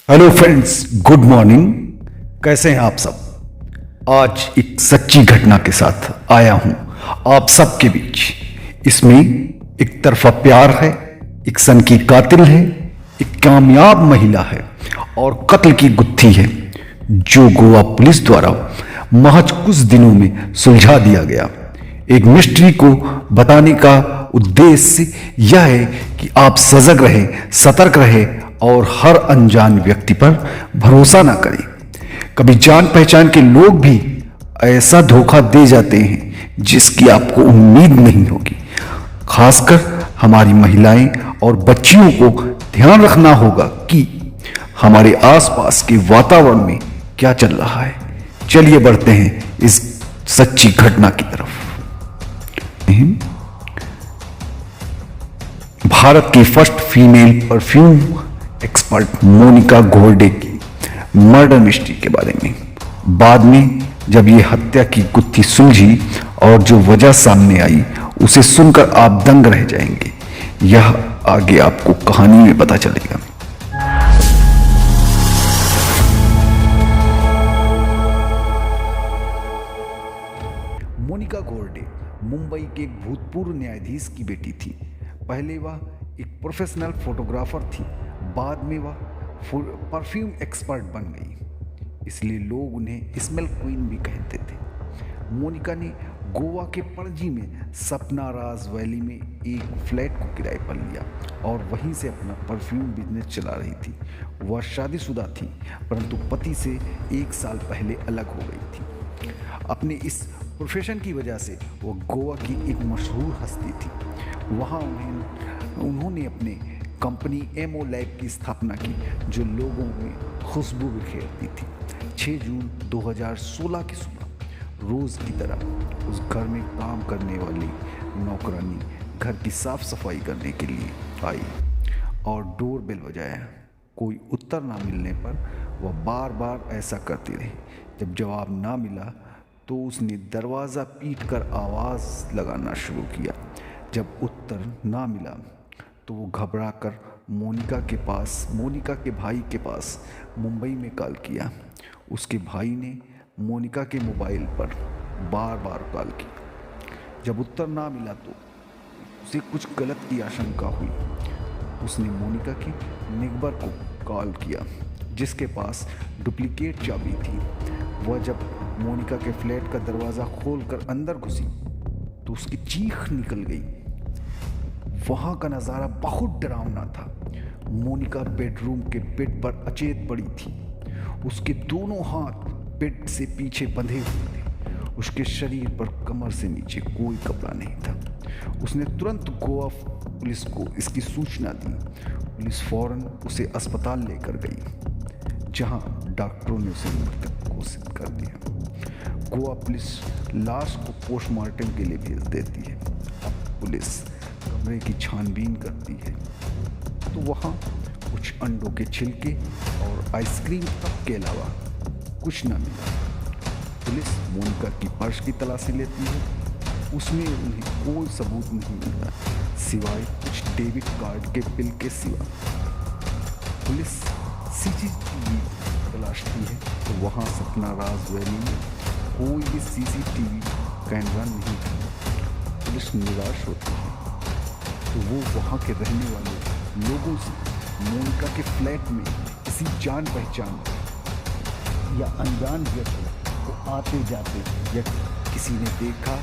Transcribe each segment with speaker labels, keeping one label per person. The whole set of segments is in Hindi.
Speaker 1: Hello friends, good morning. कैसे हैं आप सब? आज एक सच्ची घटना के साथ आया हूं आप सबके बीच। इसमें एक तरफा प्यार है, एक सन की कातिल है, एक कामयाब महिला है और कत्ल की गुत्थी है जो गोवा पुलिस द्वारा महज कुछ दिनों में सुलझा दिया गया। एक मिस्ट्री को बताने का उद्देश्य यह है कि आप सजग रहे, सतर्क रहे और हर अनजान व्यक्ति पर भरोसा ना करें। कभी जान पहचान के लोग भी ऐसा धोखा दे जाते हैं जिसकी आपको उम्मीद नहीं होगी। खासकर हमारी महिलाएं और बच्चियों को ध्यान रखना होगा कि हमारे आसपास के वातावरण में क्या चल रहा है। चलिए बढ़ते हैं इस सच्ची घटना की तरफ। भारत की first female perfume expert Monica Golde की मर्डर मिस्ट्री के बारे में। बाद में जब ये हत्या की गुत्थी सुलझी और जो वजह सामने आई उसे सुनकर आप दंग रह जाएंगे। यह आगे आपको कहानी में पता चलेगा। मोनिका गोल्डे मुंबई के एक भूतपूर्व न्यायाधीश की बेटी थी। पहले वह एक प्रोफेशनल फोटोग्राफर थी, बाद में वह परफ्यूम एक्सपर्ट बन गई, इसलिए लोग उन्हें स्मेल क्वीन भी कहते थे। मोनिका ने गोवा के पणजी में सपना राज वैली में एक फ्लैट को किराए पर लिया और वहीं से अपना परफ्यूम बिजनेस चला रही थी। वह शादीशुदा थी परंतु पति से 1 साल पहले अलग हो गई थी। अपने इस प्रोफेशन की वजह से वो गोवा की एक मशहूर हस्ती थी। वहाँ उन्होंने अपने कंपनी एमओ लैब की स्थापना की जो लोगों में खुशबू बिखेरती थी। 6 जून 2016 की सुबह रोज़ की तरह उस घर में काम करने वाली नौकरानी घर की साफ सफाई करने के लिए आई और डोर बेल बजाया। कोई उत्तर ना मिलने पर वह बार बार ऐसा करती रही। जब जवाब ना मिला तो उसने दरवाज़ा पीटकर आवाज़ लगाना शुरू किया। जब उत्तर ना मिला तो वो घबराकर मोनिका के भाई के पास मुंबई में कॉल किया। उसके भाई ने मोनिका के मोबाइल पर बार बार कॉल की। जब उत्तर ना मिला तो उसे कुछ गलत की आशंका हुई। उसने मोनिका के निगबर को कॉल किया जिसके पास डुप्लीकेट चाबी थी। वह जब मोनिका के फ्लैट का दरवाज़ा खोलकर अंदर घुसी तो उसकी चीख निकल गई। वहाँ का नज़ारा बहुत डरावना था। मोनिका बेडरूम के बेड पर अचेत पड़ी थी। उसके दोनों हाथ बेड से पीछे बंधे हुए थे। उसके शरीर पर कमर से नीचे कोई कपड़ा नहीं था। उसने तुरंत गोवा पुलिस को इसकी सूचना दी। पुलिस फौरन उसे अस्पताल लेकर गई जहां डॉक्टरों ने उसे मृतक घोषित कर दिया। गोवा पुलिस लाश को पोस्टमार्टम के लिए भेज देती है। अब पुलिस कमरे की छानबीन करती है तो वहाँ कुछ अंडों के छिलके और आइसक्रीम कप के अलावा कुछ न मिला। पुलिस मोनिका की पर्स की तलाशी लेती है। उसमें उन्हें कोई सबूत नहीं मिलता सिवाय कुछ डेबिट कार्ड के बिल के सिवा। पुलिस सीसीटीवी तलाशती है तो वहाँ सपना राज वैली में कोई भी सीसीटीवी कैमरा नहीं था। पुलिस निराश होती है तो वो वहाँ के रहने वाले लोगों से मोनिका के फ्लैट में किसी जान पहचान या अनजान व्यक्ति को आते जाते या किसी ने देखा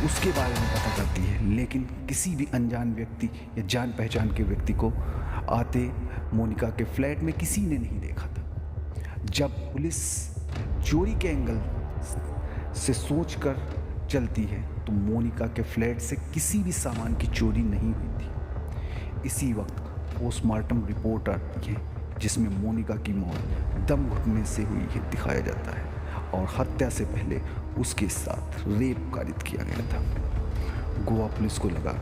Speaker 1: उसके बारे में पता करती है, लेकिन किसी भी अनजान व्यक्ति या जान पहचान के व्यक्ति को आते मोनिका के फ्लैट में किसी ने नहीं देखा था। जब पुलिस चोरी के एंगल से सोचकर चलती है तो मोनिका के फ्लैट से किसी भी सामान की चोरी नहीं हुई थी। इसी वक्त पोस्टमार्टम रिपोर्ट आती है जिसमें मोनिका की मौत दम घुटने से हुई है दिखाया जाता है और हत्या से पहले उसके साथ रेप कारित किया गया था। गोवा पुलिस को लगा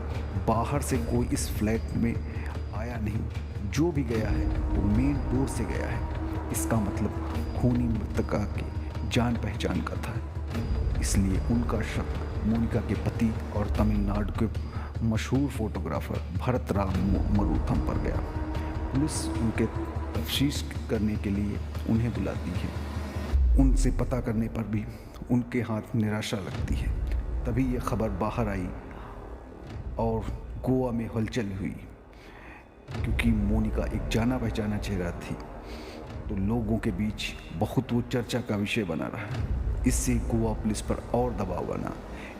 Speaker 1: बाहर से कोई इस फ्लैट में आया नहीं, जो भी गया है वो मेन डोर से गया है। इसका मतलब खूनी मृतका की जान पहचान का था, इसलिए उनका शक मोनिका के पति और तमिलनाडु के मशहूर फोटोग्राफर भरत राम मरुथम पर गया। पुलिस उनके तफ्तीश करने के लिए उन्हें बुलाती है। उनसे पता करने पर भी उनके हाथ निराशा लगती है। तभी यह खबर बाहर आई और गोवा में हलचल हुई, क्योंकि मोनिका एक जाना पहचाना चेहरा थी, तो लोगों के बीच बहुत वो चर्चा का विषय बना रहा। इससे गोवा पुलिस पर और दबाव बना।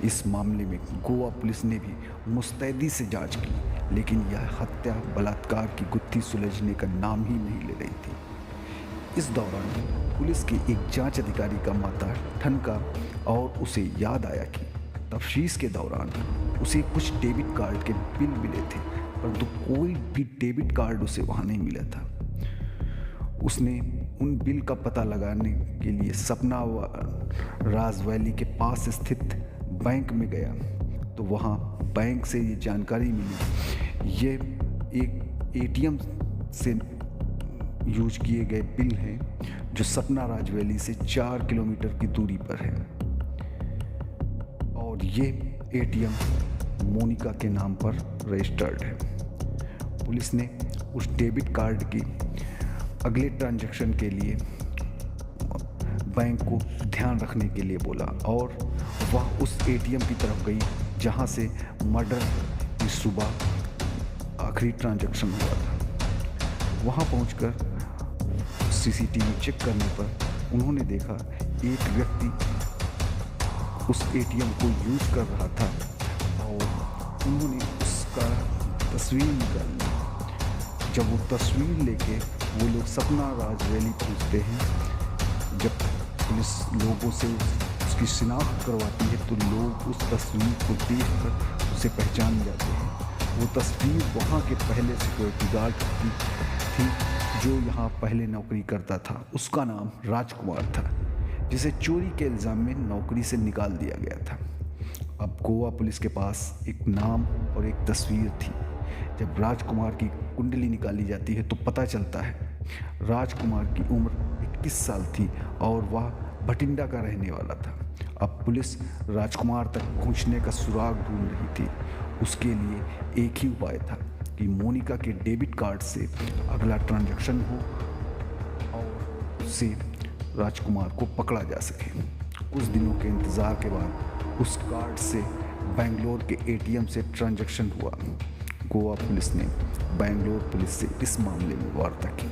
Speaker 1: इस मामले में गोवा पुलिस ने भी मुस्तैदी से जांच की, लेकिन यह हत्या बलात्कार की गुत्थी सुलझने का नाम ही नहीं ले रही थी। इस दौरान पुलिस के एक जांच अधिकारी का माथा ठनका और उसे याद आया कि तफ्तीश के दौरान उसे कुछ डेबिट कार्ड के बिल मिले थे, परंतु कोई भी डेबिट कार्ड उसे वहाँ नहीं मिला था। उसने उन बिल का पता लगाने के लिए सपना राज वैली के पास स्थित बैंक में गया, तो वहाँ बैंक से ये जानकारी मिली ये एक एटीएम से यूज किए गए बिल हैं जो सपना राज वैली से 4 किलोमीटर की दूरी पर है, और ये एटीएम मोनिका के नाम पर रजिस्टर्ड है। पुलिस ने उस डेबिट कार्ड की अगले ट्रांजैक्शन के लिए बैंक को ध्यान रखने के लिए बोला, और वह उस एटीएम की तरफ गई जहां से मर्डर की सुबह आखिरी ट्रांजैक्शन हुआ था। वहां पहुंचकर सीसीटीवी चेक करने पर उन्होंने देखा एक व्यक्ति उस एटीएम को यूज कर रहा था, और उन्होंने उसका तस्वीर निकाली। जब वो तस्वीर लेके वो लोग सपना राज वैली पहुँचते हैं, जब पुलिस लोगों से उसकी शिनाख्त करवाती है तो लोग उस तस्वीर को देखकर उसे पहचान जाते हैं। वो तस्वीर वहाँ के पहले सिक्योरिटी गार्ड की थी जो यहाँ पहले नौकरी करता था। उसका नाम राजकुमार था, जिसे चोरी के इल्ज़ाम में नौकरी से निकाल दिया गया था। अब गोवा पुलिस के पास एक नाम और एक तस्वीर थी। जब राजकुमार की कुंडली निकाली जाती है तो पता चलता है राजकुमार की उम्र 21 साल थी और वह भटिंडा का रहने वाला था। अब पुलिस राजकुमार तक पहुंचने का सुराग ढूंढ रही थी। उसके लिए एक ही उपाय था कि मोनिका के डेबिट कार्ड से अगला ट्रांजैक्शन हो और उससे राजकुमार को पकड़ा जा सके। कुछ दिनों के इंतज़ार के बाद उस कार्ड से बेंगलोर के एटीएम से ट्रांजैक्शन हुआ। गोवा पुलिस ने बेंगलोर पुलिस से इस मामले में वार्ता की।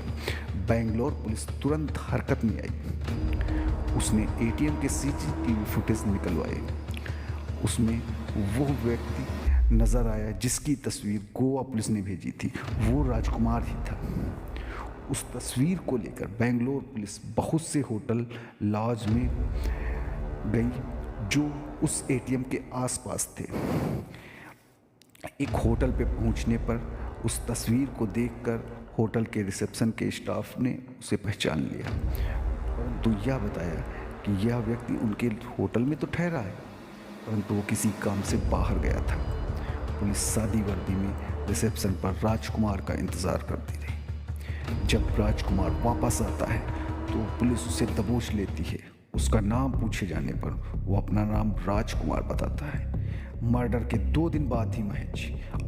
Speaker 1: बेंगलोर पुलिस तुरंत हरकत में आई। उसने एटीएम के सीसीटीवी फुटेज निकलवाए। उसमें वो व्यक्ति नज़र आया जिसकी तस्वीर गोवा पुलिस ने भेजी थी, वो राजकुमार ही था। उस तस्वीर को लेकर बेंगलोर पुलिस बहुत से होटल लॉज में गई जो उस एटीएम के आसपास थे। एक होटल पे पहुंचने पर उस तस्वीर को देखकर होटल के रिसेप्शन के स्टाफ ने उसे पहचान लिया, परंतु यह बताया कि यह व्यक्ति उनके होटल में तो ठहरा है, परंतु वो किसी काम से बाहर गया था। पुलिस सादी वर्दी में रिसेप्शन पर राजकुमार का इंतज़ार करती रही। जब राजकुमार वापस आता है तो पुलिस उसे दबोच लेती है। उसका नाम पूछे जाने पर वो अपना नाम राजकुमार बताता है। मर्डर के 2 दिन बाद ही महज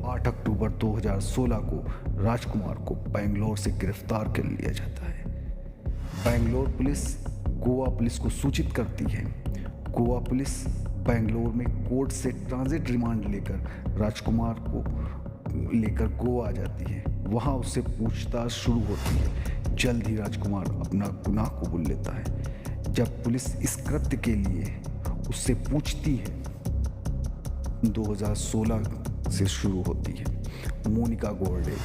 Speaker 1: 8 अक्टूबर 2016 को राजकुमार को बेंगलोर से गिरफ्तार कर लिया जाता है। बेंगलोर पुलिस गोवा पुलिस को सूचित करती है। गोवा पुलिस बेंगलोर में कोर्ट से ट्रांजिट रिमांड लेकर राजकुमार को लेकर गोवा आ जाती है। वहाँ उससे पूछताछ शुरू होती है। जल्द ही राजकुमार अपना गुनाह कबूल लेता है। जब पुलिस इस कृत्य के लिए उससे पूछती है 2016 से शुरू होती है। मोनिका गोल्डे,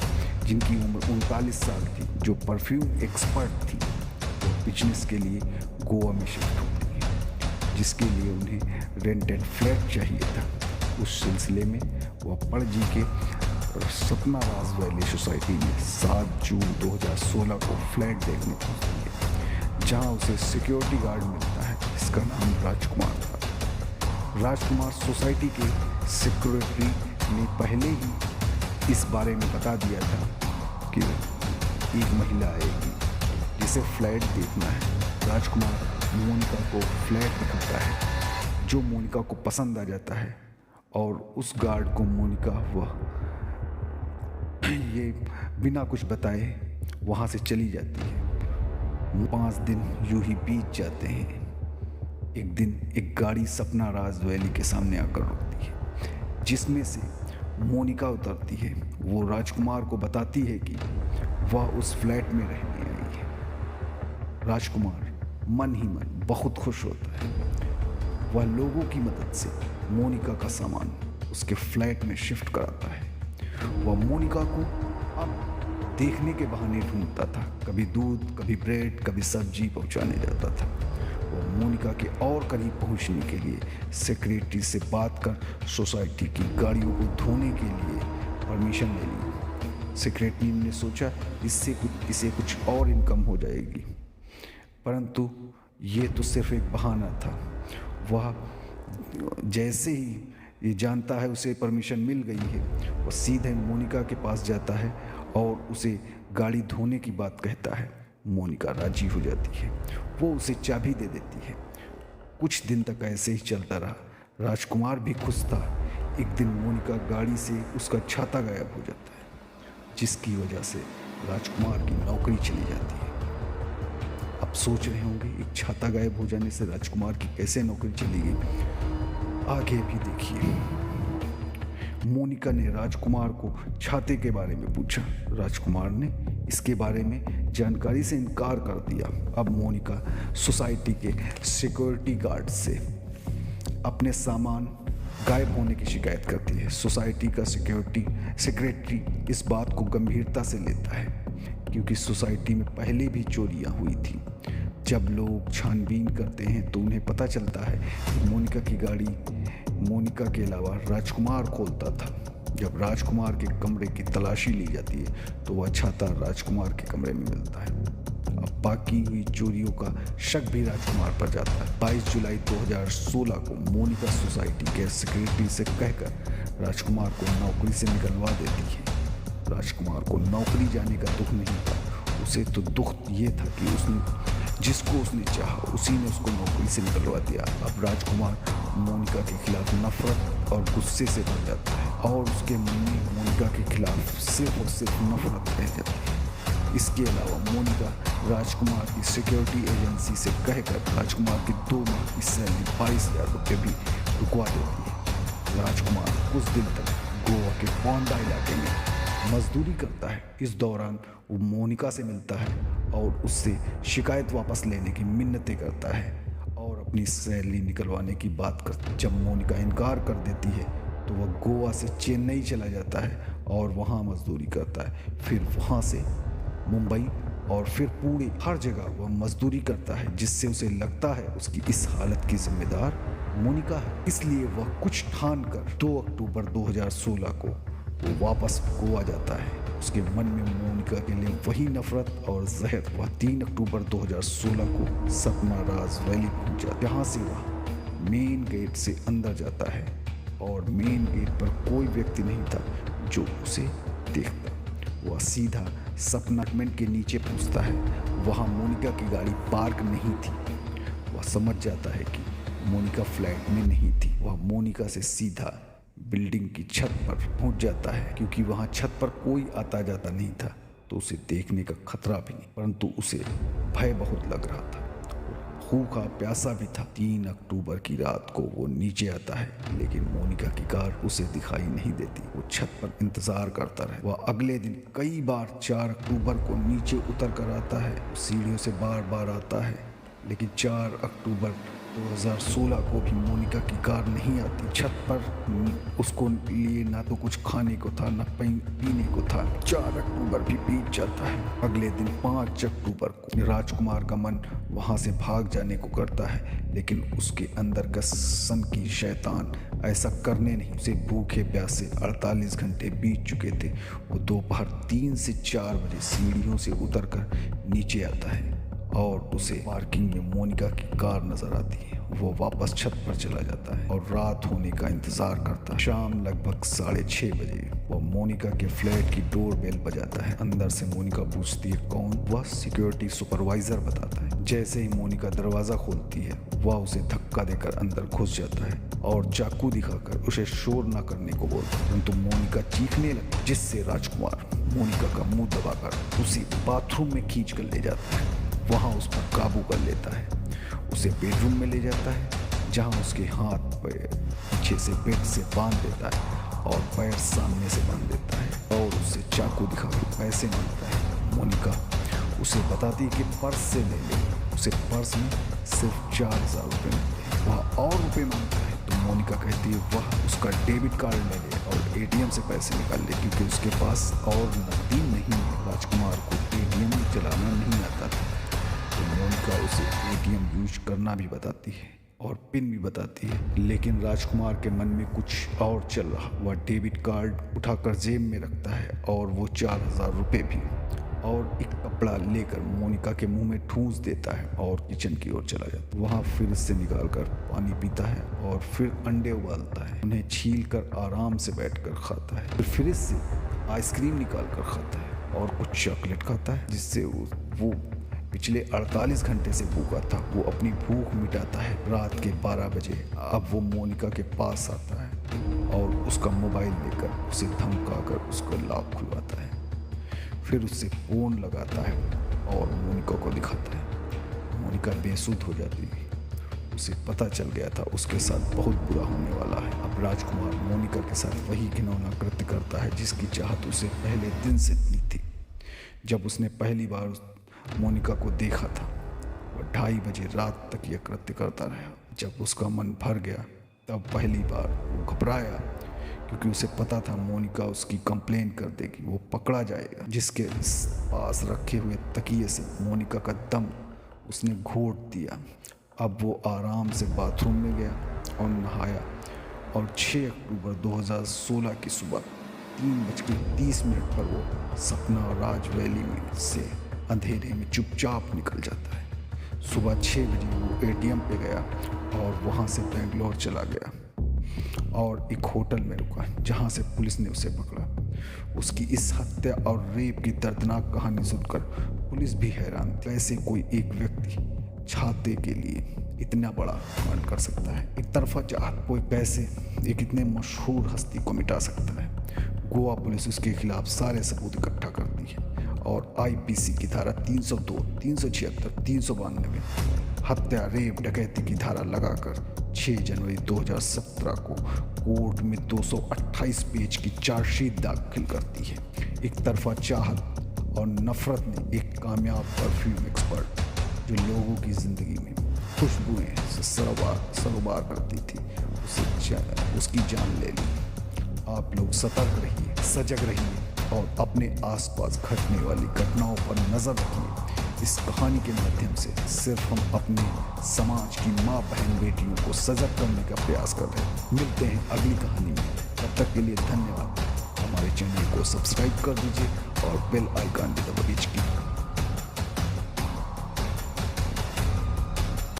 Speaker 1: जिनकी उम्र 39 साल थी, जो परफ्यूम एक्सपर्ट थी, बिजनेस के लिए गोवा में शिफ्ट होती है, जिसके लिए उन्हें रेंटेड फ्लैट चाहिए था। उस सिलसिले में वह पणजी के सपना राज वैली सोसाइटी में 7 जून 2016 को फ्लैट देखने पहुंचती है, जहां उसे सिक्योरिटी गार्ड मिलता है जिसका नाम राजकुमार था। राजकुमार सोसाइटी के सिक्योरिटी ने पहले ही इस बारे में बता दिया था कि एक महिला आएगी जिसे फ्लैट देखना है। राजकुमार मोनिका को फ्लैट दिखाता है जो मोनिका को पसंद आ जाता है, और उस गार्ड को मोनिका वह ये बिना कुछ बताए वहाँ से चली जाती है। 5 दिन यूं ही बीत जाते हैं। एक दिन एक गाड़ी सपना राज वैली के सामने आकर रुकती है, जिसमें से मोनिका उतरती है। वो राजकुमार को बताती है कि वह उस फ्लैट में रहने आई है। राजकुमार मन ही मन बहुत खुश होता है। वह लोगों की मदद से मोनिका का सामान उसके फ्लैट में शिफ्ट कराता है। वह मोनिका को अब देखने के बहाने ढूंढता था। कभी दूध, कभी ब्रेड, कभी सब्जी पहुंचाने जाता था। वो मोनिका के और करीब पहुंचने के लिए सेक्रेटरी से बात कर सोसाइटी की गाड़ियों को धोने के लिए परमिशन ले ली। सेक्रेटरी ने सोचा इसे कुछ और इनकम हो जाएगी, परंतु ये तो सिर्फ एक बहाना था। वह जैसे ही ये जानता है उसे परमिशन मिल गई है, वह सीधे मोनिका के पास जाता है और उसे गाड़ी धोने की बात कहता है। मोनिका राजी हो जाती है। वो उसे चाबी दे देती है। कुछ दिन तक ऐसे ही चलता रहा। राजकुमार भी खुश था। एक दिन मोनिका गाड़ी से उसका छाता गायब हो जाता है, जिसकी वजह से राजकुमार की नौकरी चली जाती है। आप सोच रहे होंगे एक छाता गायब हो जाने से राजकुमार की कैसे नौकरी चली गई। आगे भी देखिए। मोनिका ने राजकुमार को छाते के बारे में पूछा। राजकुमार ने इसके बारे में जानकारी से इनकार कर दिया। अब मोनिका सोसाइटी के सिक्योरिटी गार्ड से अपने सामान गायब होने की शिकायत करती है। सोसाइटी का सेक्रेटरी इस बात को गंभीरता से लेता है, क्योंकि सोसाइटी में पहले भी चोरियां हुई थी। जब लोग छानबीन करते हैं तो उन्हें पता चलता है कि मोनिका की गाड़ी मोनिका के अलावा राजकुमार खोलता था। जब राजकुमार के कमरे की तलाशी ली जाती है तो वह छाता राजकुमार के कमरे में मिलता है। अब बाकी हुई चोरियों का शक भी राजकुमार पर जाता है। 22 जुलाई 2016 को मोनिका सोसाइटी के सेक्रेटरी से कहकर राजकुमार को नौकरी से निकलवा देती है। राजकुमार को नौकरी जाने का दुख नहीं था, उसे तो दुख ये था कि जिसको उसने चाहा उसी ने उसको नौकरी से निकलवा दिया। अब राजकुमार मोनिका के खिलाफ नफरत और गुस्से से भर जाता है और उसके मन में मोनिका के खिलाफ सिर्फ और सिर्फ नफरत रह जाती है। इसके अलावा मोनिका राजकुमार की सिक्योरिटी एजेंसी से कहकर राजकुमार की 2 माह की सैलरी 22,000 रुपये भी रुकवा देती है। राजकुमार कुछ दिन तक गोवा के पोंडा इलाके में मजदूरी करता है। इस दौरान वो मोनिका से मिलता है और उससे शिकायत वापस लेने की मिन्नतें करता है और अपनी सैलरी निकलवाने की बात करता है। जब मोनिका इनकार कर देती है तो वह गोवा से चेन्नई चला जाता है और वहाँ मजदूरी करता है। फिर वहाँ से मुंबई और फिर पुणे, हर जगह वह मजदूरी करता है, जिससे उसे लगता है उसकी इस हालत की जिम्मेदार मोनिका है। इसलिए वह कुछ ठान कर 2 अक्टूबर 2016 को वो वापस गोवा जाता है। उसके मन में मोनिका के लिए वही नफरत और जहर। वह 3 अक्टूबर 2016 को सपना राज वैली पहुंचा, जहाँ से वह मेन गेट से अंदर जाता है और मेन गेट पर कोई व्यक्ति नहीं था जो उसे देखता। वह सीधा सपना अपार्टमेंट के नीचे पहुंचता है। वहाँ मोनिका की गाड़ी पार्क नहीं थी। वह समझ जाता है कि मोनिका फ्लैट में नहीं थी। वह मोनिका से सीधा बिल्डिंग की छत पर पहुंच जाता है, क्योंकि वहां छत पर कोई आता जाता नहीं था तो उसे देखने का खतरा भी नहीं, परंतु उसे भय बहुत लग रहा था। भूखा प्यासा भी था। 3 अक्टूबर की रात को वो नीचे आता है, लेकिन मोनिका की कार उसे दिखाई नहीं देती। वो छत पर इंतजार करता रहे। वह अगले दिन कई बार 4 अक्टूबर को नीचे उतर कर आता है। सीढ़ियों से बार बार आता है, लेकिन 4 अक्टूबर 2016 को भी मोनिका की कार नहीं आती। छत पर उसको लिए ना तो कुछ खाने को था, ना पीने को था। 4 अक्टूबर भी बीत जाता है। अगले दिन 5 अक्टूबर को राजकुमार का मन वहां से भाग जाने को करता है, लेकिन उसके अंदर का सन की शैतान ऐसा करने नहीं। उसे भूखे प्यासे 48 घंटे बीत चुके थे। वो दोपहर 3 से 4 बजे सीढ़ियों से उतरकर नीचे आता है और उसे पार्किंग में मोनिका की कार नजर आती है। वो वापस छत पर चला जाता है और रात होने का इंतजार करता है। शाम लगभग 6:30 बजे वो मोनिका के फ्लैट की डोर बेल बजाता है। अंदर से मोनिका पूछती है कौन। वह सिक्योरिटी सुपरवाइजर बताता है। जैसे ही मोनिका दरवाजा खोलती है, वह उसे धक्का देकर अंदर घुस जाता है और चाकू दिखाकर उसे शोर न करने को बोलता है, परंतु मोनिका चीखने लगती, जिससे राजकुमार मोनिका का मुंह दबाकर उसे बाथरूम में खींच कर ले जाता है। वहाँ उस पर काबू कर लेता है, उसे बेडरूम में ले जाता है, जहाँ उसके हाथ पैर पीछे से बेड से बांध देता है और पैर सामने से बांध देता है और उसे चाकू दिखा के पैसे मांगता है। मोनिका उसे बताती है कि पर्स से ले ले। उसे पर्स में सिर्फ 4,000 रुपये मिलते हैं। वह और रुपये मांगता है तो मोनिका कहती है वह उसका डेबिट कार्ड ले ले और एटीएम से पैसे निकाल ले, क्योंकि उसके पास और नकदी नहीं है। राजकुमार को एटीएम चलाना नहीं आता था, तो मोनिका उसे एटीएम यूज करना भी बताती है और पिन भी बताती है। लेकिन राजकुमार के मन में कुछ और चल रहा। वह डेबिट कार्ड उठाकर जेब में रखता है और वो 4,000 रुपये भी, और एक कपड़ा लेकर मोनिका के मुंह में ठूंस देता है और किचन की ओर चला जाता है। वहाँ फिर से निकालकर पानी पीता है और फिर अंडे उबालता है, उन्हें छील कर आराम से बैठकर खाता है। फिर फ्रिज से आइसक्रीम निकाल कर खाता है और कुछ चॉकलेट खाता है, जिससे वो पिछले 48 घंटे से भूखा था। वो अपनी भूख मिटाता है। रात के 12 बजे अब वो मोनिका के पास आता है और उसका मोबाइल लेकर उसे धमकाकर उसका लॉक खुलवाता है। फिर उससे फोन लगाता है और मोनिका को दिखाता है। मोनिका बेसुध हो जाती है। उसे पता चल गया था उसके साथ बहुत बुरा होने वाला है। अब राजकुमार मोनिका के साथ वही घिनौना कृत्य करता है जिसकी चाहत उसे पहले दिन से इतनी थी। जब उसने पहली बार मोनिका को देखा था, वह 2:30 बजे रात तक यह कृत्य करता रहा। जब उसका मन भर गया तब पहली बार वो घबराया, क्योंकि उसे पता था मोनिका उसकी कंप्लेन कर देगी, वो पकड़ा जाएगा। जिसके पास रखे हुए तकिए से मोनिका का दम उसने घोट दिया। अब वो आराम से बाथरूम में गया और नहाया और 6 अक्टूबर 2016 की सुबह 3:30 पर वो सपना राज वैली में से अंधेरे में चुपचाप निकल जाता है। सुबह 6 बजे वो एटीएम पे गया और वहाँ से बेंगलोर चला गया और एक होटल में रुका, जहाँ से पुलिस ने उसे पकड़ा। उसकी इस हत्या और रेप की दर्दनाक कहानी सुनकर पुलिस भी हैरान थी। कैसे कोई एक व्यक्ति छाते के लिए इतना बड़ा कांड कर सकता है। एक तरफा चाहत कोई कैसे एक इतने मशहूर हस्ती को मिटा सकता है। गोवा पुलिस उसके खिलाफ सारे सबूत इकट्ठा करती है और आईपीसी की धारा 302, 376, 392 हत्या, रेप, डकैती की धारा लगाकर 6 जनवरी 2017 को कोर्ट में 228 पेज की चार्जशीट दाखिल करती है। एक तरफा चाहत और नफरत ने एक कामयाब परफ्यूम एक्सपर्ट जो लोगों की ज़िंदगी में खुशबुएं सरोबार करती थी, उसकी जान ले ली। आप लोग सतर्क रहिए, सजग रहिए और अपने आसपास घटने वाली घटनाओं पर नज़र रखिए। इस कहानी के माध्यम से सिर्फ हम अपने समाज की माँ, बहन, बेटियों को सजग करने का प्रयास कर रहे हैं। मिलते हैं अगली कहानी में, तब तक के लिए धन्यवाद। हमारे चैनल को सब्सक्राइब कर दीजिए और बेल आइकन भी दबा दीजिए।